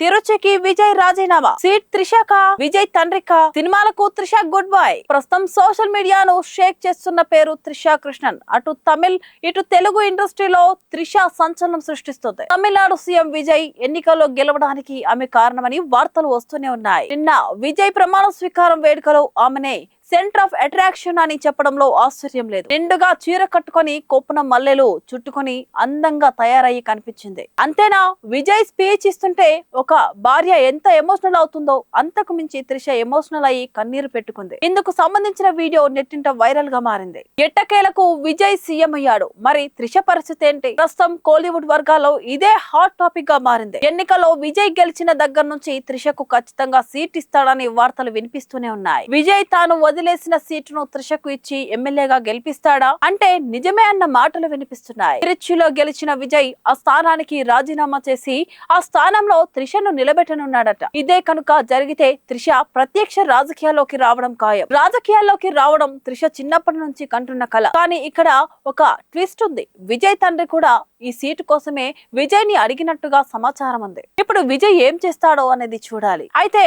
తిరుచికి విజయ్ రాజీనామా, సీట్ త్రిషక, విజయ్ తండ్రిక, సినిమాలకు Trisha good bye. ప్రస్తుతం సోషల్ మీడియాను షేక్ చేస్తున్న పేరు త్రిష కృష్ణన్. అటు తమిళ్ ఇటు తెలుగు ఇండస్ట్రీలో త్రిష సంచలనం సృష్టిస్తుంది. తమిళనాడు సీఎం విజయ్ ఎన్నికల్లో గెలవడానికి ఆమె కారణమని వార్తలు వస్తూనే ఉన్నాయి. నిన్న విజయ్ ప్రమాణ స్వీకారం వేడుకలో ఆమెనే సెంటర్ ఆఫ్ అట్రాక్షన్ అని చెప్పడంలో ఆశ్చర్యం లేదు. నిండుగా చీర కట్టుకొని కొప్పున మల్లెలు చుట్టుకొని అందంగా తయారయ్యి కనిపించింది. అంతేనా, విజయ్ స్పీచ్ ఇస్తుంటే ఒక భార్య ఎంత ఎమోషనల్ అవుతుందో అంతకు మించి త్రిష ఎమోషనల్ అయ్యి కన్నీరు పెట్టుకుంది. ఇందుకు సంబంధించిన వీడియో నెట్టింట వైరల్ గా మారింది. ఎట్టకేలకు విజయ్ సీఎం అయ్యాడు. మరి త్రిష పరిస్థితి ఏంటి? ప్రస్తుతం కోలీవుడ్ వర్గాల్లో ఇదే హాట్ టాపిక్ గా మారింది. ఎన్నికల్లో విజయ్ గెలిచిన దగ్గర నుంచి త్రిషకు ఖచ్చితంగా సీట్ ఇస్తాడని వార్తలు వినిపిస్తూనే ఉన్నాయి. విజయ్ తాను వదిలేసిన సీటును త్రిషకు ఇచ్చి ఎమ్మెల్యేగా గెలిపిస్తాడా అంటే నిజమే అన్న మాటలు వినిపిస్తున్నాయి. తిరుచిలో గెలిచిన విజయ్ ఆ స్థానానికి రాజీనామా చేసి ఆ స్థానంలో త్రిషను నిలబెట్టనున్నాడట. ఇదే కనుక జరిగితే త్రిష ప్రత్యక్ష రాజకీయాల్లోకి రావడం ఖాయం. రాజకీయాల్లోకి రావడం త్రిష చిన్నప్పటి నుంచి కంటున్న కల. కానీ ఇక్కడ ఒక ట్విస్ట్ ఉంది. విజయ్ తండ్రి కూడా ఈ సీటు కోసమే విజయ్ ని అడిగినట్టుగా సమాచారం ఉంది. ఇప్పుడు విజయ్ ఏం చేస్తాడో అనేది చూడాలి. అయితే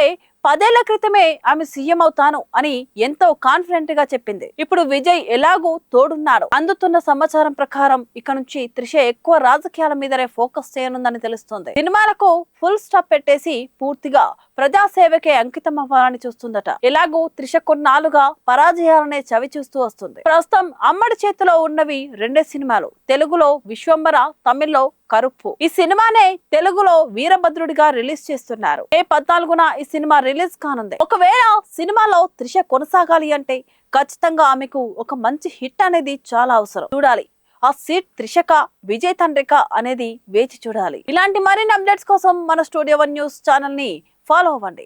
10 ఏళ్ల క్రితమే ఆమె సీఎం అవుతాను అని ఎంతో కాన్ఫిడెంట్ గా చెప్పింది. ఇప్పుడు విజయ్ ఎలాగూ తోడున్నాడు. అందుతున్న సమాచారం ప్రకారం ఇక నుంచి త్రిష ఎక్కువ రాజకీయాల మీదనే ఫోకస్ చేయనుందని తెలుస్తోంది. సినిమాలకు ఫుల్ స్టాప్ పెట్టేసి పూర్తిగా ప్రజాసేవకే అంకితం అవ్వాలని చూస్తుందట. ఎలాగూ త్రిష కొన్నాళ్ళుగా పరాజయాలనే చవి చూస్తూ వస్తుంది. ప్రస్తుతం అమ్మడి చేతిలో ఉన్నవి 2 సినిమాలు. తెలుగులో విశ్వంబర, తమిళ్లో కరుప్పు. ఈ సినిమానే తెలుగులో వీరభద్రుడిగా రిలీజ్ చేస్తున్నారు. మే 14న ఈ సినిమా రిలీజ్ కానుంది. ఒకవేళ సినిమాలో త్రిష కొనసాగాలి అంటే ఖచ్చితంగా ఆమెకు ఒక మంచి హిట్ అనేది చాలా అవసరం. చూడాలి ఆ సీట్ త్రిషక, విజయ్ తండ్రిక అనేది వేచి చూడాలి. ఇలాంటి మరిన్ని అప్డేట్స్ కోసం మన స్టూడియో 1 న్యూస్ ఛానల్ ని ఫాలో అవ్వండి.